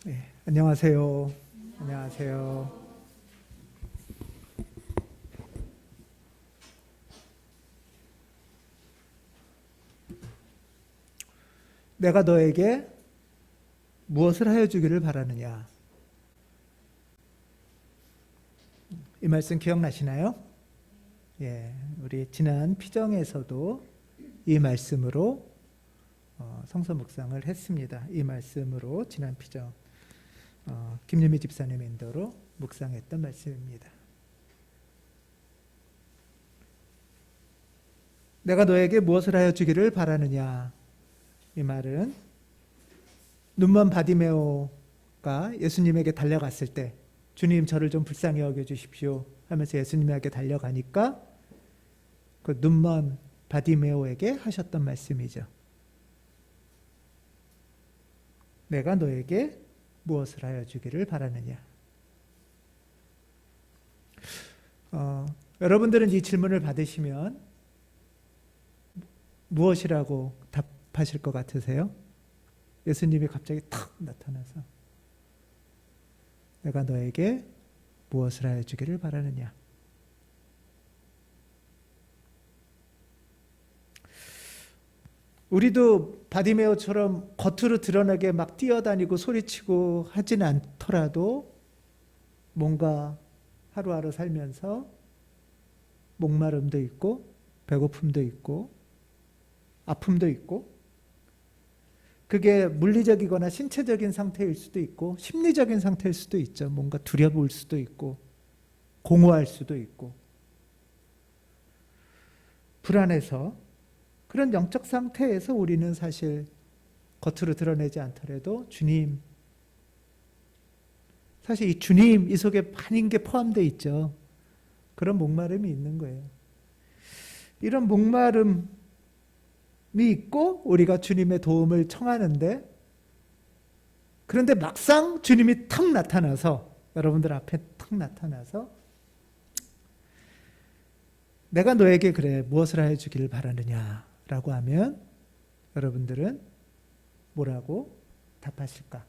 네, 안녕하세요. 안녕하세요. 내가 너에게 무엇을 하여 주기를 바라느냐? 이 말씀 기억나시나요? 예, 우리 지난 피정에서도 이 말씀으로 성서 묵상을 했습니다. 이 말씀으로 지난 피정 김유미 집사님 인도로 묵상했던 말씀입니다. 내가 너에게 무엇을 하여 주기를 바라느냐? 이 말은 눈먼 바디메오가 예수님에게 달려갔을 때 주님 저를 좀 불쌍히 여겨주십시오 하면서 예수님에게 달려가니까 그 눈먼 바디메오에게 하셨던 말씀이죠. 내가 너에게 무엇을 하여 주기를 바라느냐? 여러분들은 이 질문을 받으시면 무엇이라고 답하실 것 같으세요? 예수님이 갑자기 탁 나타나서 내가 너에게 무엇을 하여 주기를 바라느냐? 우리도 바디메오처럼 겉으로 드러나게 막 뛰어다니고 소리치고 하진 않더라도 뭔가 하루하루 살면서 목마름도 있고 배고픔도 있고 아픔도 있고 그게 물리적이거나 신체적인 상태일 수도 있고 심리적인 상태일 수도 있죠. 뭔가 두려울 수도 있고 공허할 수도 있고 불안해서 그런 영적 상태에서 우리는 사실 겉으로 드러내지 않더라도 주님, 사실 이 주님 이 속에 많은 게 포함되어 있죠. 그런 목마름이 있는 거예요. 이런 목마름이 있고 우리가 주님의 도움을 청하는데 그런데 막상 주님이 탁 나타나서 여러분들 앞에 탁 나타나서 내가 너에게 그래 무엇을 하여 주기를 바라느냐 라고 하면 여러분들은 뭐라고 답하실까?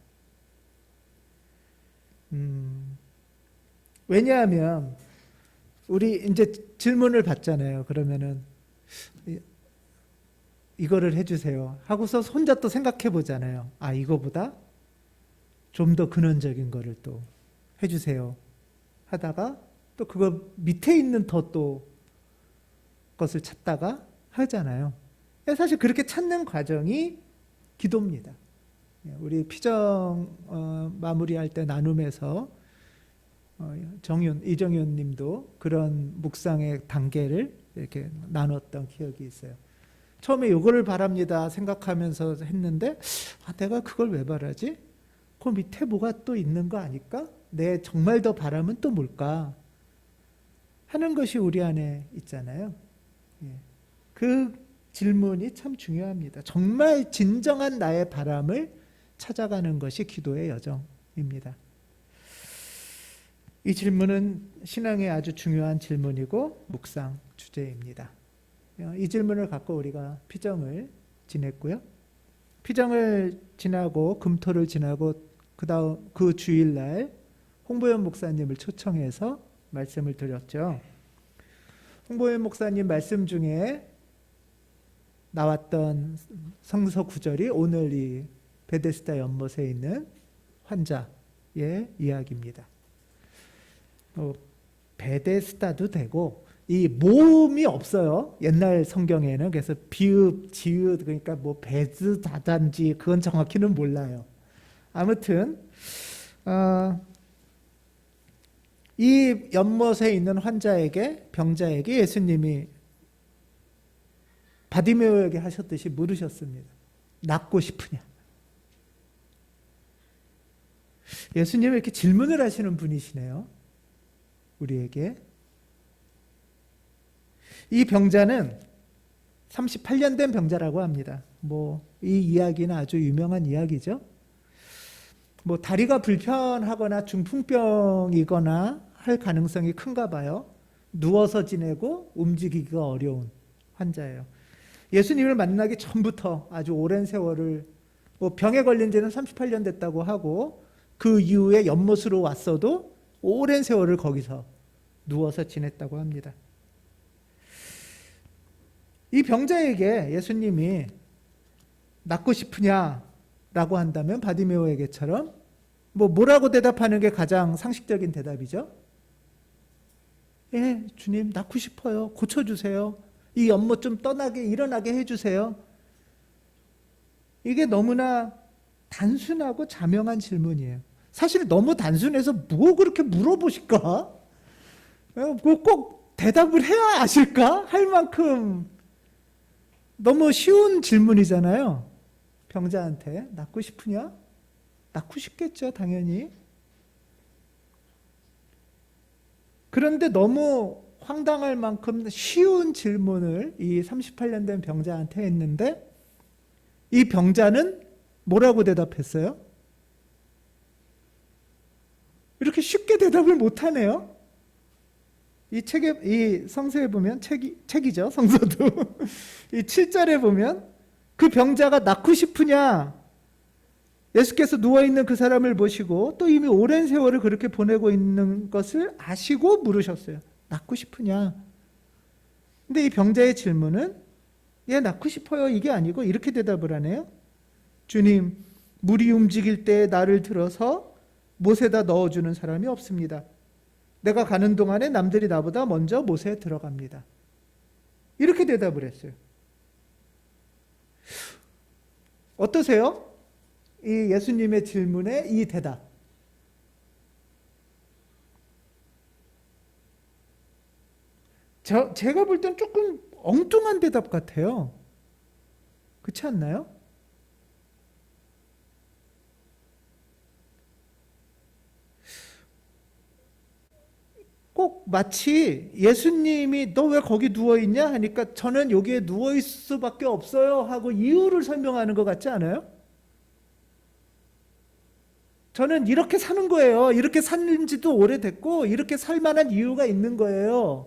왜냐하면 우리 이제 질문을 받잖아요. 그러면은 이거를 해주세요 하고서 혼자 또 생각해 보잖아요. 아, 이거보다 좀 더 근원적인 거를 또 해주세요 하다가 또 그거 밑에 있는 더 또 것을 찾다가 하잖아요. 사실 그렇게 찾는 과정이 기도입니다. 우리 피정 마무리할 때 나눔에서 이정윤 님도 그런 묵상의 단계를 이렇게 나눴던 기억이 있어요. 처음에 이거를 바랍니다 생각하면서 했는데 내가 그걸 왜 바라지? 그 밑에 뭐가 또 있는 거 아닐까? 내 정말 더 바람은 또 뭘까? 하는 것이 우리 안에 있잖아요. 그 질문이 참 중요합니다. 정말 진정한 나의 바람을 찾아가는 것이 기도의 여정입니다. 이 질문은 신앙의 아주 중요한 질문이고 묵상 주제입니다. 이 질문을 갖고 우리가 피정을 지냈고요. 피정을 지나고 금토를 지나고 그 주일날 홍보연 목사님을 초청해서 말씀을 드렸죠. 홍보연 목사님 말씀 중에 나왔던 성서 구절이 오늘 이 베데스다 연못에 있는 환자의 이야기입니다. 베데스다도 되고 이 모음이 없어요. 옛날 성경에는. 그래서 비읍, 지읒 그러니까 뭐 베드다단지 그건 정확히는 몰라요. 아무튼 이 연못에 있는 환자에게 병자에게 예수님이 바디메오에게 하셨듯이 물으셨습니다. 낫고 싶으냐? 예수님이 이렇게 질문을 하시는 분이시네요. 우리에게. 이 병자는 38년 된 병자라고 합니다. 이 이야기는 아주 유명한 이야기죠. 다리가 불편하거나 중풍병이거나 할 가능성이 큰가 봐요. 누워서 지내고 움직이기가 어려운 환자예요. 예수님을 만나기 전부터 아주 오랜 세월을 병에 걸린 지는 38년 됐다고 하고 그 이후에 연못으로 왔어도 오랜 세월을 거기서 누워서 지냈다고 합니다. 이 병자에게 예수님이 낫고 싶으냐라고 한다면 바디메오에게처럼 뭐라고 대답하는 게 가장 상식적인 대답이죠? 예, 주님 낫고 싶어요. 고쳐주세요. 이 연못 좀 떠나게 일어나게 해주세요. 이게 너무나 단순하고 자명한 질문이에요. 사실 너무 단순해서 뭐 그렇게 물어보실까? 꼭 대답을 해야 아실까? 할 만큼 너무 쉬운 질문이잖아요. 병자한테 낫고 싶으냐? 낫고 싶겠죠, 당연히. 그런데 너무 황당할 만큼 쉬운 질문을 이 38년 된 병자한테 했는데 이 병자는 뭐라고 대답했어요? 이렇게 쉽게 대답을 못하네요. 이 성서에 보면 책이죠, 성서도. 이 7절에 보면 그 병자가 낫고 싶으냐? 예수께서 누워있는 그 사람을 보시고 또 이미 오랜 세월을 그렇게 보내고 있는 것을 아시고 물으셨어요. 낫고 싶으냐? 근데 이 병자의 질문은 예, 낫고 싶어요. 이게 아니고 이렇게 대답을 하네요. 주님, 물이 움직일 때 나를 들어서 못에다 넣어주는 사람이 없습니다. 내가 가는 동안에 남들이 나보다 먼저 못에 들어갑니다. 이렇게 대답을 했어요. 어떠세요? 이 예수님의 질문에 이 대답. 제가 볼 땐 조금 엉뚱한 대답 같아요. 그렇지 않나요? 꼭 마치 예수님이 너 왜 거기 누워있냐 하니까 저는 여기에 누워있을 수밖에 없어요 하고 이유를 설명하는 것 같지 않아요? 저는 이렇게 사는 거예요. 이렇게 산 지도 오래됐고 이렇게 살 만한 이유가 있는 거예요.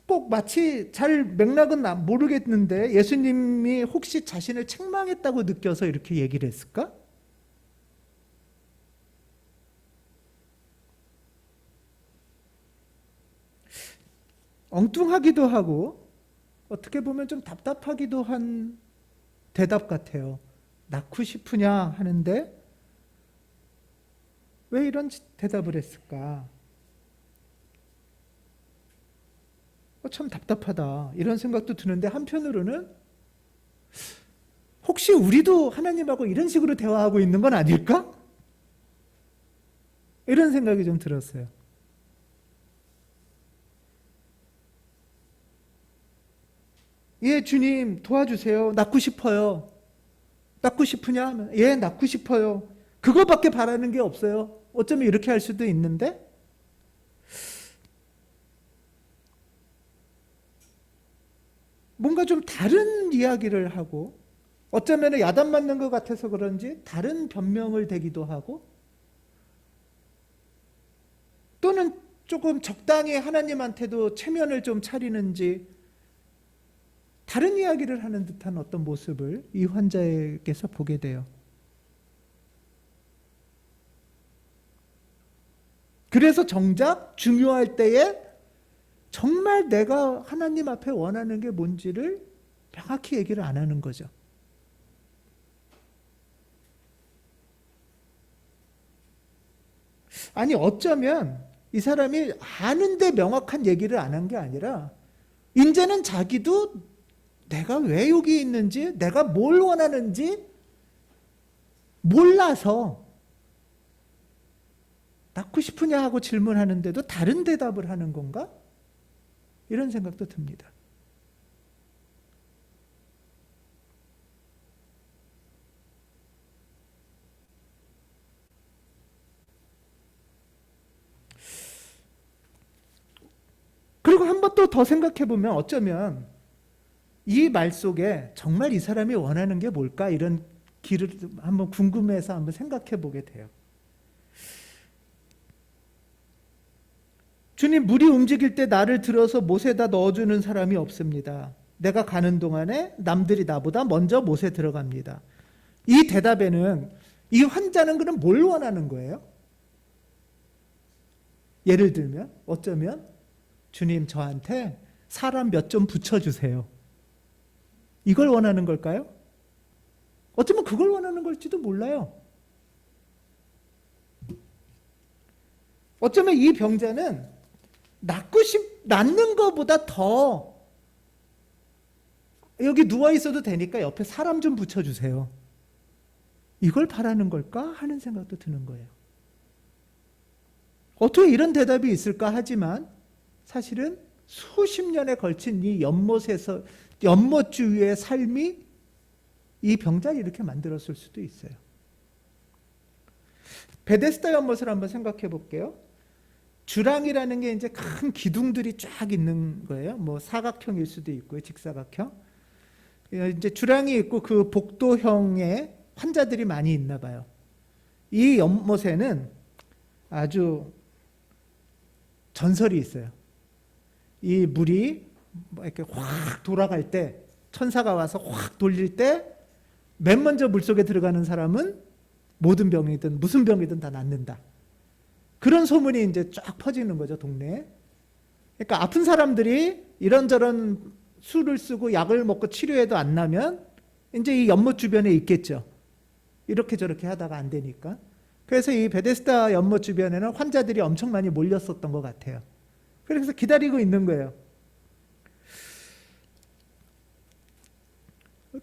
꼭 마치 잘 맥락은 모르겠는데 예수님이 혹시 자신을 책망했다고 느껴서 이렇게 얘기를 했을까? 엉뚱하기도 하고 어떻게 보면 좀 답답하기도 한 대답 같아요. 낳고 싶으냐 하는데 왜 이런 대답을 했을까? 참 답답하다 이런 생각도 드는데 한편으로는 혹시 우리도 하나님하고 이런 식으로 대화하고 있는 건 아닐까? 이런 생각이 좀 들었어요. 예, 주님 도와주세요. 낳고 싶어요. 낳고 싶으냐? 예, 낳고 싶어요. 그거밖에 바라는 게 없어요. 어쩌면 이렇게 할 수도 있는데 뭔가 좀 다른 이야기를 하고 어쩌면 야단 맞는 것 같아서 그런지 다른 변명을 대기도 하고 또는 조금 적당히 하나님한테도 체면을 좀 차리는지 다른 이야기를 하는 듯한 어떤 모습을 이 환자에게서 보게 돼요. 그래서 정작 중요할 때에 정말 내가 하나님 앞에 원하는 게 뭔지를 명확히 얘기를 안 하는 거죠. 아니 어쩌면 이 사람이 아는데 명확한 얘기를 안 한 게 아니라 이제는 자기도 내가 왜 여기 있는지 내가 뭘 원하는지 몰라서 낳고 싶으냐 하고 질문하는데도 다른 대답을 하는 건가? 이런 생각도 듭니다. 그리고 한 번 또 더 생각해 보면 어쩌면 이 말 속에 정말 이 사람이 원하는 게 뭘까? 이런 길을 한번 궁금해서 한번 생각해 보게 돼요. 주님, 물이 움직일 때 나를 들어서 못에다 넣어주는 사람이 없습니다. 내가 가는 동안에 남들이 나보다 먼저 못에 들어갑니다. 이 대답에는 이 환자는 그럼 뭘 원하는 거예요? 예를 들면 어쩌면 주님 저한테 사람 몇 좀 붙여주세요. 이걸 원하는 걸까요? 어쩌면 그걸 원하는 걸지도 몰라요. 어쩌면 이 병자는 낫는 것보다 더 여기 누워 있어도 되니까 옆에 사람 좀 붙여주세요. 이걸 바라는 걸까 하는 생각도 드는 거예요. 어떻게 이런 대답이 있을까 하지만 사실은 수십 년에 걸친 이 연못주의의 삶이 이 병자를 이렇게 만들었을 수도 있어요. 베데스다 연못을 한번 생각해 볼게요. 주랑이라는 게 이제 큰 기둥들이 쫙 있는 거예요. 뭐 사각형일 수도 있고요, 직사각형. 이제 주랑이 있고 그 복도형의 환자들이 많이 있나 봐요. 이 연못에는 아주 전설이 있어요. 이 물이 이렇게 확 돌아갈 때, 천사가 와서 확 돌릴 때 맨 먼저 물속에 들어가는 사람은 모든 병이든 무슨 병이든 다 낫는다. 그런 소문이 이제 쫙 퍼지는 거죠, 동네에. 그러니까 아픈 사람들이 이런저런 술을 쓰고 약을 먹고 치료해도 안 나면 이제 이 연못 주변에 있겠죠. 이렇게 저렇게 하다가 안 되니까. 그래서 이 베데스다 연못 주변에는 환자들이 엄청 많이 몰렸었던 것 같아요. 그래서 기다리고 있는 거예요.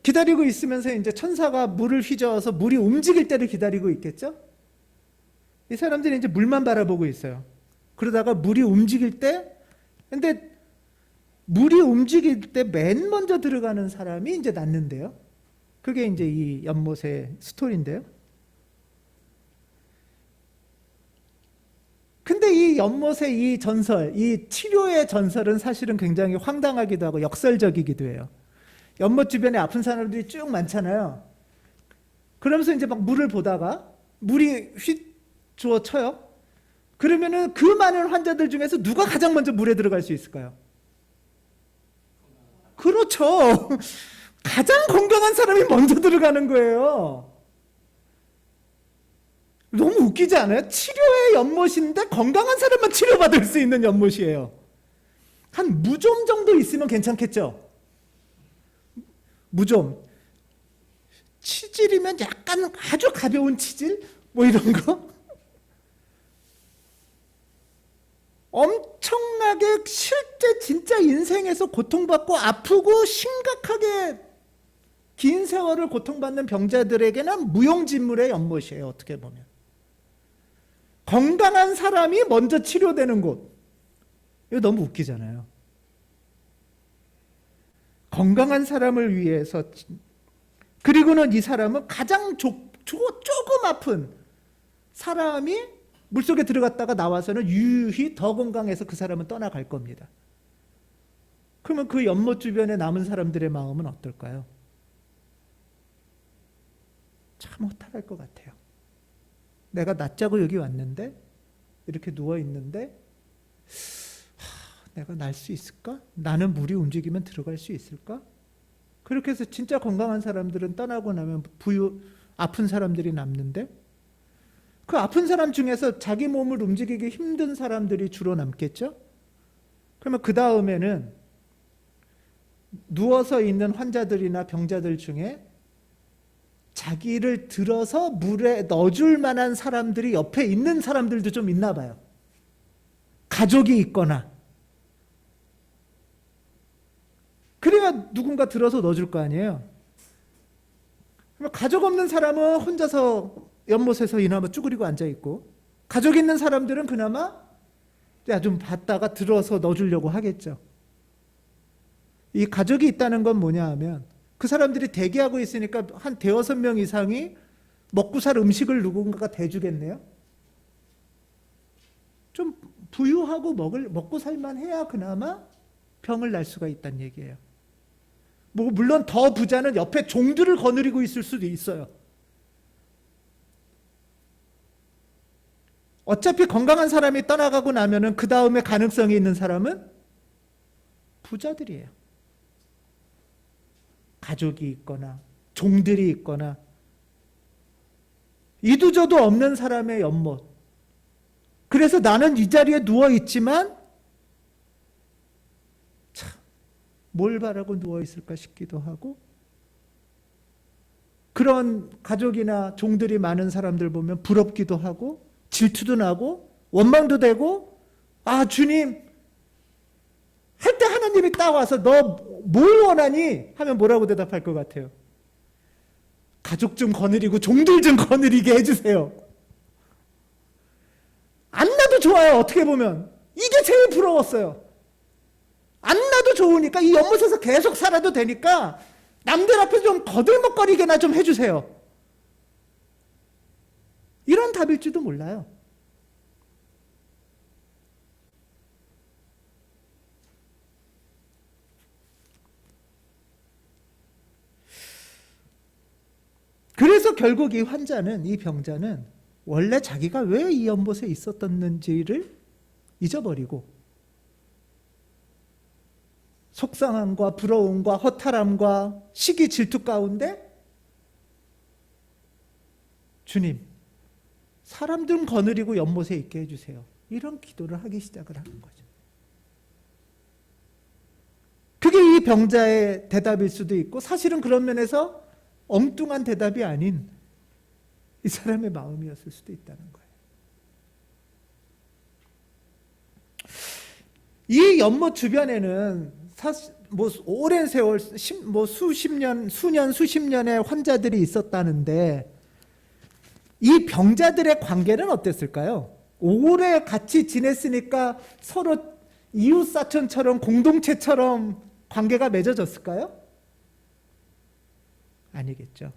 기다리고 있으면서 이제 천사가 물을 휘저어서 물이 움직일 때를 기다리고 있겠죠? 이 사람들이 이제 물만 바라보고 있어요. 그러다가 물이 움직일 때, 근데 물이 움직일 때 맨 먼저 들어가는 사람이 이제 낫는데요. 그게 이제 이 연못의 스토리인데요. 근데 이 연못의 이 전설, 이 치료의 전설은 사실은 굉장히 황당하기도 하고 역설적이기도 해요. 연못 주변에 아픈 사람들이 쭉 많잖아요. 그러면서 이제 막 물을 보다가 물이 휘주어 쳐요. 그러면은 그 많은 환자들 중에서 누가 가장 먼저 물에 들어갈 수 있을까요? 그렇죠. 가장 건강한 사람이 먼저 들어가는 거예요. 너무 웃기지 않아요? 치료의 연못인데 건강한 사람만 치료받을 수 있는 연못이에요. 한 무좀 정도 있으면 괜찮겠죠? 무좀. 치질이면 약간 아주 가벼운 치질? 뭐 이런 거? 엄청나게 실제 진짜 인생에서 고통받고 아프고 심각하게 긴 세월을 고통받는 병자들에게는 무용지물의 연못이에요. 어떻게 보면. 건강한 사람이 먼저 치료되는 곳. 이거 너무 웃기잖아요. 건강한 사람을 위해서, 그리고는 이 사람은 가장 조금 아픈 사람이 물속에 들어갔다가 나와서는 유유히 더 건강해서 그 사람은 떠나갈 겁니다. 그러면 그 연못 주변에 남은 사람들의 마음은 어떨까요? 참 허탈할 것 같아요. 내가 낫자고 여기 왔는데 이렇게 누워있는데 내가 날 수 있을까? 나는 물이 움직이면 들어갈 수 있을까? 그렇게 해서 진짜 건강한 사람들은 떠나고 나면 아픈 사람들이 남는데 그 아픈 사람 중에서 자기 몸을 움직이기 힘든 사람들이 주로 남겠죠? 그러면 그 다음에는 누워서 있는 환자들이나 병자들 중에 자기를 들어서 물에 넣어줄 만한 사람들이 옆에 있는 사람들도 좀 있나 봐요. 가족이 있거나. 그래야 누군가 들어서 넣어줄 거 아니에요. 가족 없는 사람은 혼자서 연못에서 이나마 쭈그리고 앉아있고, 가족 있는 사람들은 그나마 좀 봤다가 들어서 넣어주려고 하겠죠. 이 가족이 있다는 건 뭐냐 하면 그 사람들이 대기하고 있으니까 한 대여섯 명 이상이 먹고 살 음식을 누군가가 대주겠네요. 좀 부유하고 먹고 살만 해야 그나마 병을 날 수가 있다는 얘기예요. 뭐 물론 더 부자는 옆에 종들을 거느리고 있을 수도 있어요. 어차피 건강한 사람이 떠나가고 나면은 그 다음에 가능성이 있는 사람은 부자들이에요. 가족이 있거나 종들이 있거나. 이두저도 없는 사람의 연못. 그래서 나는 이 자리에 누워 있지만 참, 뭘 바라고 누워 있을까 싶기도 하고, 그런 가족이나 종들이 많은 사람들 보면 부럽기도 하고 질투도 나고 원망도 되고, 아 주님 할 때 하나님이 딱 와서 너 뭘 원하니? 하면 뭐라고 대답할 것 같아요? 가족 좀 거느리고 종들 좀 거느리게 해주세요. 안 나도 좋아요. 어떻게 보면 이게 제일 부러웠어요. 안 나도 좋으니까 이 연못에서 계속 살아도 되니까 남들 앞에서 좀 거들먹거리게나 좀 해주세요. 이런 답일지도 몰라요. 그래서 결국 이 환자는, 이 병자는 원래 자기가 왜 이 연못에 있었던지를 잊어버리고 속상함과 부러움과 허탈함과 시기 질투 가운데 주님, 사람들 거느리고 연못에 있게 해주세요. 이런 기도를 하기 시작을 하는 거죠. 그게 이 병자의 대답일 수도 있고, 사실은 그런 면에서 엉뚱한 대답이 아닌 이 사람의 마음이었을 수도 있다는 거예요. 이 연못 주변에는 사실 오랜 세월, 수십 년, 수십 년의 환자들이 있었다는데, 이 병자들의 관계는 어땠을까요? 오래 같이 지냈으니까 서로 이웃사촌처럼 공동체처럼 관계가 맺어졌을까요? 아니겠죠.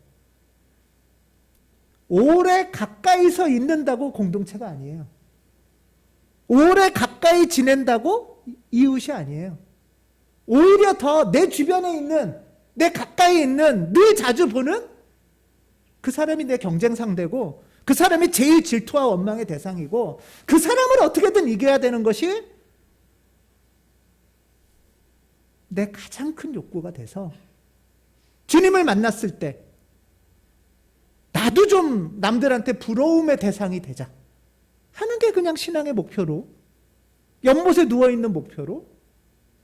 오래 가까이서 있는다고 공동체가 아니에요. 오래 가까이 지낸다고 이웃이 아니에요. 오히려 더 내 주변에 있는, 내 가까이 있는, 늘 자주 보는 그 사람이 내 경쟁 상대고, 그 사람이 제일 질투와 원망의 대상이고, 그 사람을 어떻게든 이겨야 되는 것이 내 가장 큰 욕구가 돼서 주님을 만났을 때 나도 좀 남들한테 부러움의 대상이 되자 하는 게 그냥 신앙의 목표로, 연못에 누워있는 목표로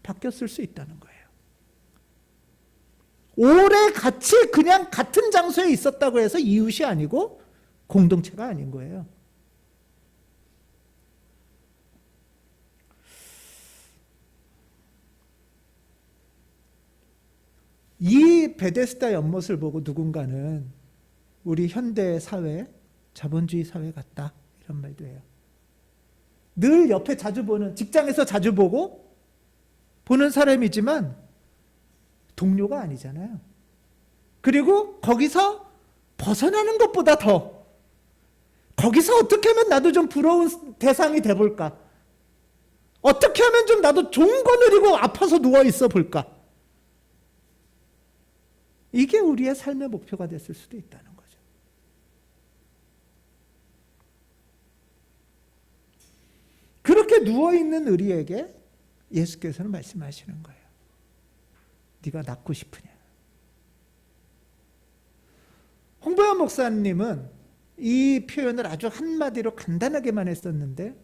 바뀌었을 수 있다는 거예요. 오래 같이 그냥 같은 장소에 있었다고 해서 이웃이 아니고 공동체가 아닌 거예요. 이 베데스다 연못을 보고 누군가는 우리 현대 사회, 자본주의 사회 같다, 이런 말도 해요. 늘 옆에 자주 보는, 직장에서 자주 보는 사람이지만 동료가 아니잖아요. 그리고 거기서 벗어나는 것보다 더, 거기서 어떻게 하면 나도 좀 부러운 대상이 돼볼까? 어떻게 하면 좀 나도 종 거느리고 아파서 누워있어 볼까? 이게 우리의 삶의 목표가 됐을 수도 있다는 거죠. 그렇게 누워있는 의리에게 예수께서는 말씀하시는 거예요. 네가 낫고 싶으냐? 홍보연 목사님은 이 표현을 아주 한마디로 간단하게만 했었는데,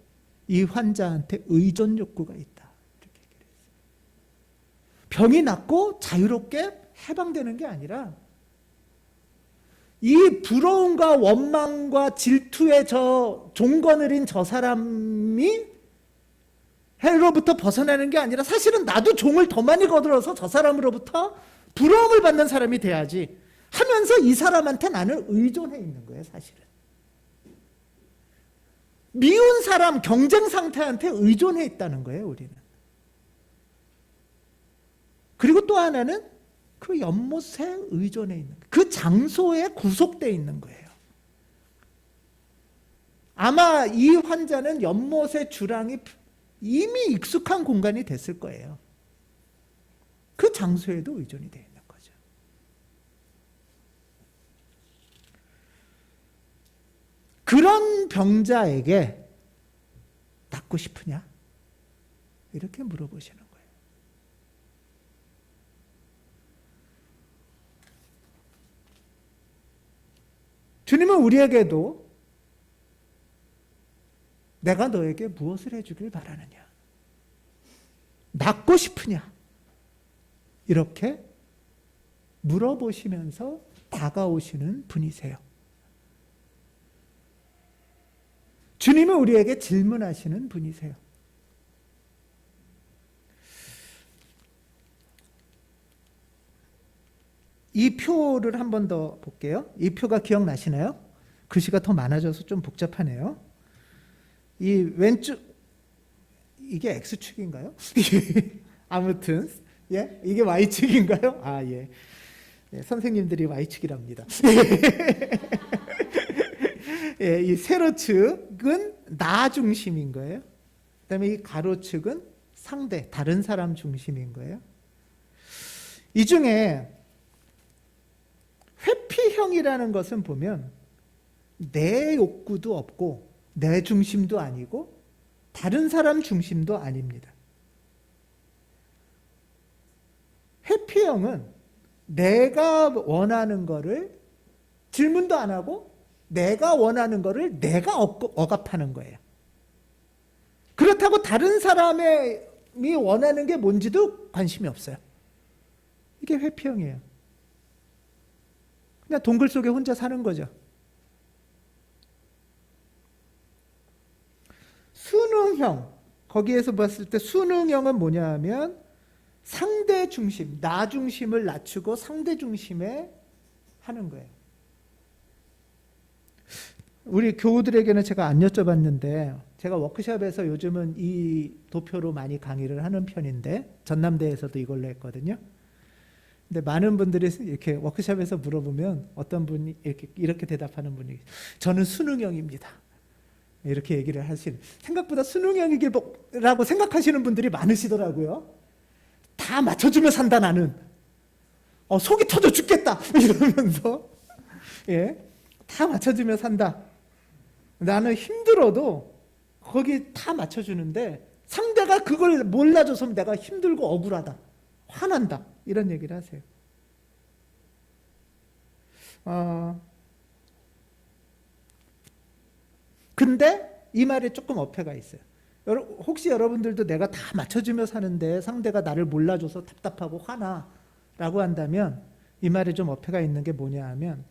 이 환자한테 의존 욕구가 있다, 이렇게 얘기를 했어요. 병이 낫고 자유롭게 해방되는 게 아니라 이 부러움과 원망과 질투에 종거느린 저 사람이 해로부터 벗어나는 게 아니라, 사실은 나도 종을 더 많이 거들어서 저 사람으로부터 부러움을 받는 사람이 돼야지 하면서 이 사람한테 나는 의존해 있는 거예요. 사실은 미운 사람, 경쟁 상태한테 의존해 있다는 거예요, 우리는. 그리고 또 하나는 그 연못에 의존해 있는 거예요. 그 장소에 구속되어 있는 거예요. 아마 이 환자는 연못의 주랑이 이미 익숙한 공간이 됐을 거예요. 그 장소에도 의존이 되어 있는 거죠. 그런 병자에게 낫고 싶으냐? 이렇게 물어보시는 거예요. 주님은 우리에게도 내가 너에게 무엇을 해주길 바라느냐? 낫고 싶으냐? 이렇게 물어보시면서 다가오시는 분이세요. 주님은 우리에게 질문하시는 분이세요. 이 표를 한 번 더 볼게요. 이 표가 기억나시나요? 글씨가 더 많아져서 좀 복잡하네요. 이 왼쪽, 이게 X축인가요? 아무튼, 예? 이게 Y축인가요? 아, 예. 예, 선생님들이 Y축이랍니다. 예, 이 세로축은 나 중심인 거예요. 그 다음에 이 가로축은 상대, 다른 사람 중심인 거예요. 이 중에 회피형이라는 것은 보면 내 욕구도 없고 내 중심도 아니고 다른 사람 중심도 아닙니다. 회피형은 내가 원하는 거를 질문도 안 하고 내가 원하는 거를 내가 억압하는 거예요. 그렇다고 다른 사람이 원하는 게 뭔지도 관심이 없어요. 이게 회피형이에요. 그냥 동굴 속에 혼자 사는 거죠. 순응형, 거기에서 봤을 때 순응형은 뭐냐 하면 상대 중심, 나 중심을 낮추고 상대 중심에 하는 거예요. 우리 교우들에게는 제가 안 여쭤봤는데 제가 워크숍에서 요즘은 이 도표로 많이 강의를 하는 편인데 전남대에서도 이걸로 했거든요. 근데 많은 분들이 이렇게 워크숍에서 물어보면 어떤 분이 이렇게 대답하는 분이 저는 순응형입니다. 이렇게 얘기를 하시는, 생각보다 순응형이라고 생각하시는 분들이 많으시더라고요. 다 맞춰주며 산다 나는. 속이 터져 죽겠다 이러면서 예, 다 맞춰주며 산다. 나는 힘들어도 거기 다 맞춰주는데 상대가 그걸 몰라줘서 내가 힘들고 억울하다, 화난다 이런 얘기를 하세요. 근데 이 말에 조금 어폐가 있어요. 혹시 여러분들도 내가 다 맞춰주며 사는데 상대가 나를 몰라줘서 답답하고 화나 라고 한다면 이 말에 좀 어폐가 있는 게 뭐냐 하면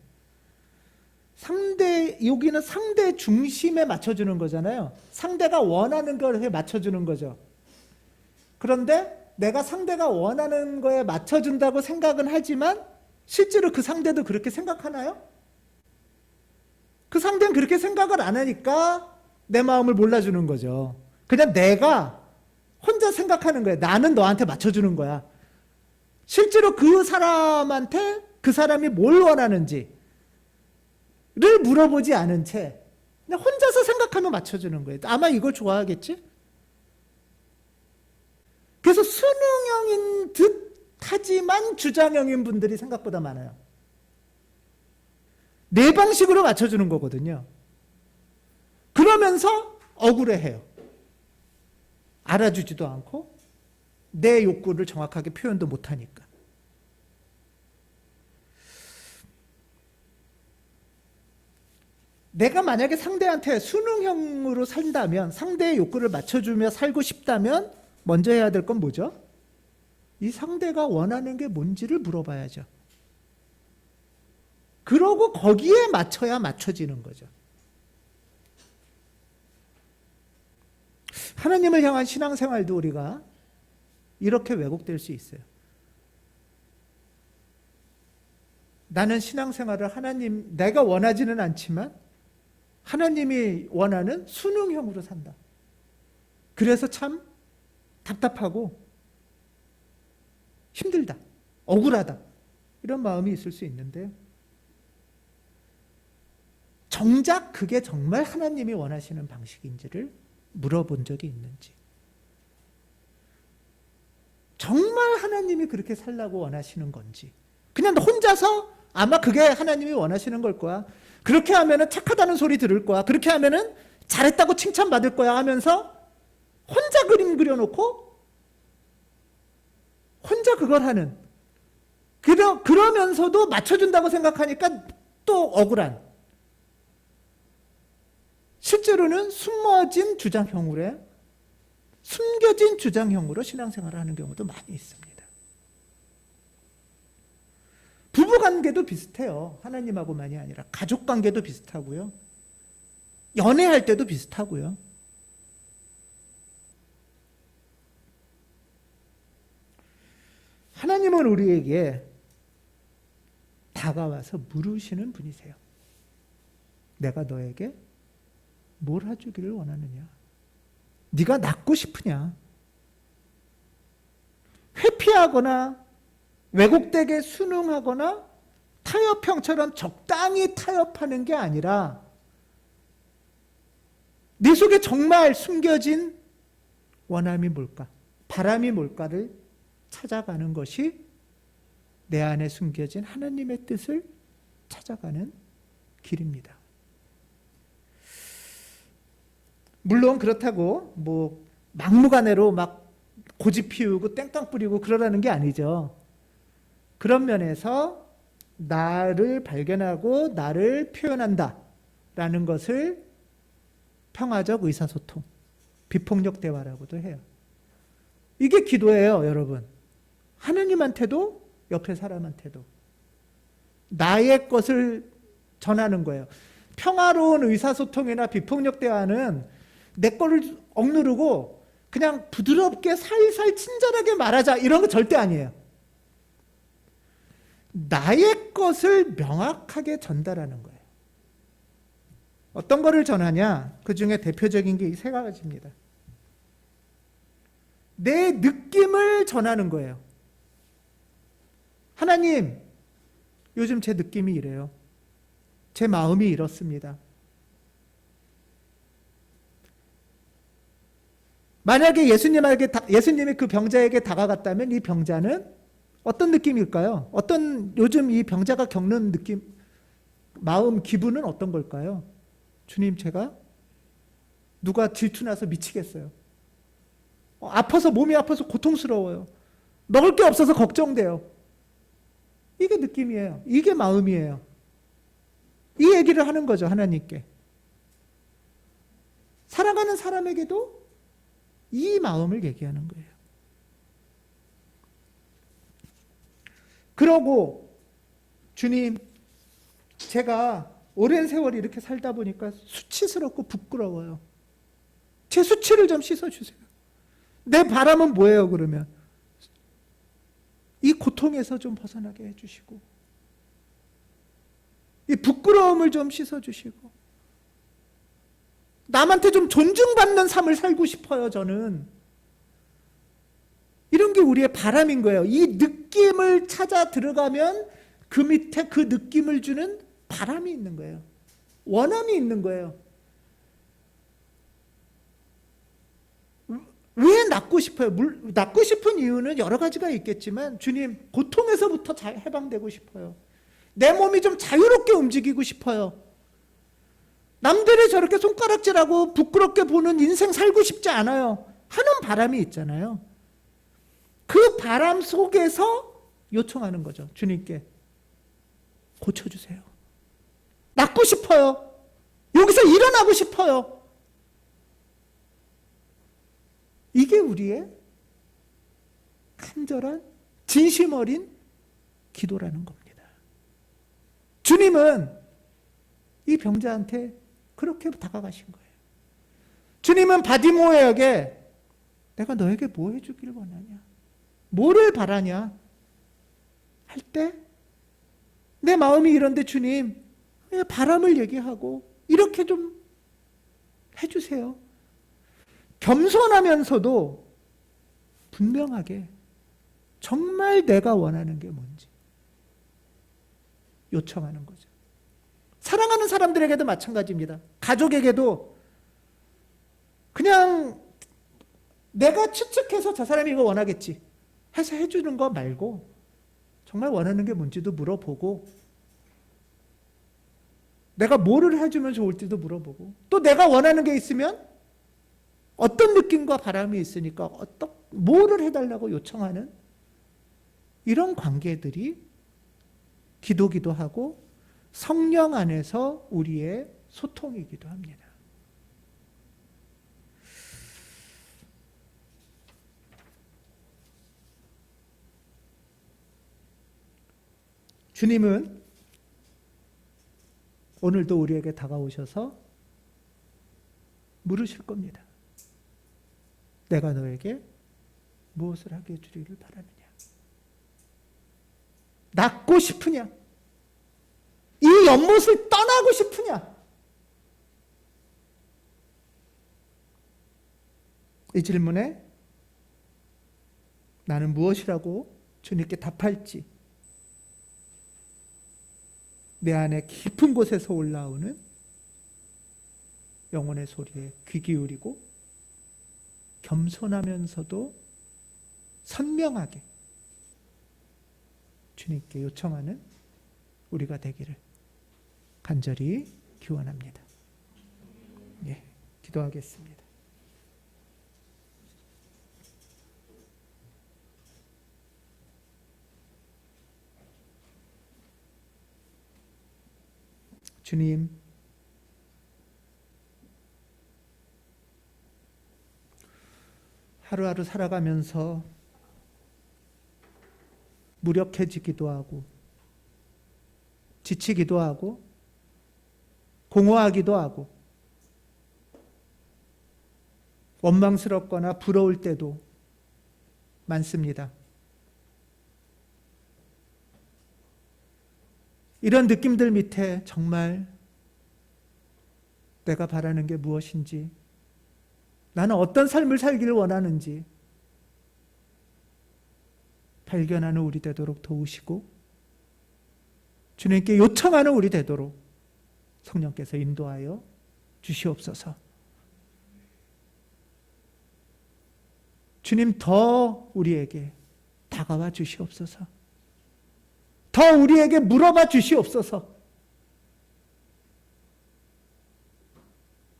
여기는 상대 중심에 맞춰주는 거잖아요. 상대가 원하는 걸 맞춰주는 거죠. 그런데 내가 상대가 원하는 거에 맞춰준다고 생각은 하지만 실제로 그 상대도 그렇게 생각하나요? 그 상대는 그렇게 생각을 안 하니까 내 마음을 몰라주는 거죠. 그냥 내가 혼자 생각하는 거예요. 나는 너한테 맞춰주는 거야. 실제로 그 사람한테 그 사람이 뭘 원하는지를 물어보지 않은 채 그냥 혼자서 생각하면 맞춰주는 거예요. 아마 이걸 좋아하겠지? 그래서 순응형인 듯 하지만 주장형인 분들이 생각보다 많아요. 내 방식으로 맞춰주는 거거든요. 그러면서 억울해해요. 알아주지도 않고 내 욕구를 정확하게 표현도 못하니까. 내가 만약에 상대한테 순응형으로 산다면, 상대의 욕구를 맞춰주며 살고 싶다면 먼저 해야 될 건 뭐죠? 이 상대가 원하는 게 뭔지를 물어봐야죠. 그러고 거기에 맞춰야 맞춰지는 거죠. 하나님을 향한 신앙생활도 우리가 이렇게 왜곡될 수 있어요. 나는 신앙생활을 내가 원하지는 않지만 하나님이 원하는 순응형으로 산다. 그래서 참 답답하고 힘들다, 억울하다 이런 마음이 있을 수 있는데요. 정작 그게 정말 하나님이 원하시는 방식인지를 물어본 적이 있는지, 정말 하나님이 그렇게 살라고 원하시는 건지, 그냥 혼자서 아마 그게 하나님이 원하시는 걸 거야, 그렇게 하면은 착하다는 소리 들을 거야, 그렇게 하면은 잘했다고 칭찬받을 거야 하면서 혼자 그림 그려놓고 혼자 그걸 하는, 그러면서도 맞춰준다고 생각하니까 또 억울한, 실제로는 숨어진 주장형으로, 숨겨진 주장형으로 신앙생활을 하는 경우도 많이 있습니다. 부부관계도 비슷해요. 하나님하고만이 아니라 가족관계도 비슷하고요. 연애할 때도 비슷하고요. 하나님은 우리에게 다가와서 물으시는 분이세요. 내가 너에게 뭘 해주기를 원하느냐? 네가 낫고 싶으냐? 회피하거나 왜곡되게 순응하거나 타협형처럼 적당히 타협하는 게 아니라 네 속에 정말 숨겨진 원함이 뭘까? 바람이 뭘까를 찾아가는 것이 내 안에 숨겨진 하나님의 뜻을 찾아가는 길입니다. 물론 그렇다고 뭐 막무가내로 막 고집 피우고 땡깡 뿌리고 그러라는 게 아니죠. 그런 면에서 나를 발견하고 나를 표현한다 라는 것을 평화적 의사소통, 비폭력 대화라고도 해요. 이게 기도예요, 여러분. 하나님한테도 옆에 사람한테도 나의 것을 전하는 거예요. 평화로운 의사소통이나 비폭력 대화는 내 거를 억누르고 그냥 부드럽게 살살 친절하게 말하자 이런 거 절대 아니에요. 나의 것을 명확하게 전달하는 거예요. 어떤 거를 전하냐? 그 중에 대표적인 게 이 세 가지입니다. 내 느낌을 전하는 거예요. 하나님, 요즘 제 느낌이 이래요. 제 마음이 이렇습니다. 만약에 예수님이 그 병자에게 다가갔다면 이 병자는 어떤 느낌일까요? 어떤 요즘 이 병자가 겪는 느낌, 마음, 기분은 어떤 걸까요? 주님, 제가 누가 질투나서 미치겠어요. 아파서, 몸이 아파서 고통스러워요. 먹을 게 없어서 걱정돼요. 이게 느낌이에요. 이게 마음이에요. 이 얘기를 하는 거죠, 하나님께. 사랑하는 사람에게도 이 마음을 얘기하는 거예요. 그러고 주님, 제가 오랜 세월 이렇게 살다 보니까 수치스럽고 부끄러워요. 제 수치를 좀 씻어주세요. 내 바람은 뭐예요, 그러면? 이 고통에서 좀 벗어나게 해주시고 이 부끄러움을 좀 씻어주시고 남한테 좀 존중받는 삶을 살고 싶어요, 저는. 이런 게 우리의 바람인 거예요. 이 느낌을 찾아 들어가면 그 밑에 그 느낌을 주는 바람이 있는 거예요. 원함이 있는 거예요. 왜 낫고 싶어요? 낫고 싶은 이유는 여러 가지가 있겠지만 주님, 고통에서부터 잘 해방되고 싶어요. 내 몸이 좀 자유롭게 움직이고 싶어요. 남들이 저렇게 손가락질하고 부끄럽게 보는 인생 살고 싶지 않아요. 하는 바람이 있잖아요. 그 바람 속에서 요청하는 거죠. 주님께 고쳐주세요. 낫고 싶어요. 여기서 일어나고 싶어요. 이게 우리의 간절한 진심 어린 기도라는 겁니다. 주님은 이 병자한테 그렇게 다가가신 거예요. 주님은 바디모에게 내가 너에게 뭐 해주기를 원하냐? 뭐를 바라냐? 할 때 내 마음이 이런데 주님, 바람을 얘기하고 이렇게 좀 해주세요. 겸손하면서도 분명하게 정말 내가 원하는 게 뭔지 요청하는 거죠. 사랑하는 사람들에게도 마찬가지입니다. 가족에게도 그냥 내가 추측해서 저 사람이 이거 원하겠지 해서 해주는 거 말고 정말 원하는 게 뭔지도 물어보고 내가 뭐를 해주면 좋을지도 물어보고 또 내가 원하는 게 있으면 어떤 느낌과 바람이 있으니까 뭐를 해달라고 요청하는 이런 관계들이 기도기도 하고 성령 안에서 우리의 소통이기도 합니다. 주님은 오늘도 우리에게 다가오셔서 물으실 겁니다. 내가 너에게 무엇을 하게 해주기를 바라느냐? 낫고 싶으냐? 이 연못을 떠나고 싶으냐? 이 질문에 나는 무엇이라고 주님께 답할지, 내 안에 깊은 곳에서 올라오는 영혼의 소리에 귀 기울이고 겸손하면서도 선명하게 주님께 요청하는 우리가 되기를 간절히 기원합니다. 예, 기도하겠습니다. 주님, 하루하루 살아가면서 무력해지기도 하고 지치기도 하고 공허하기도 하고 원망스럽거나 부러울 때도 많습니다. 이런 느낌들 밑에 정말 내가 바라는 게 무엇인지, 나는 어떤 삶을 살기를 원하는지 발견하는 우리 되도록 도우시고 주님께 요청하는 우리 되도록 성령께서 인도하여 주시옵소서. 주님, 더 우리에게 다가와 주시옵소서. 더 우리에게 물어봐 주시옵소서.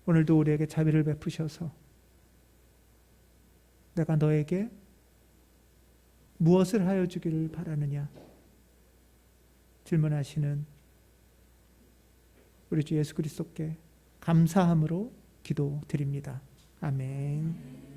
오늘도 우리에게 자비를 베푸셔서 내가 너에게 무엇을 하여 주기를 바라느냐 질문하시는 우리 주 예수 그리스도께 감사함으로 기도드립니다. 아멘.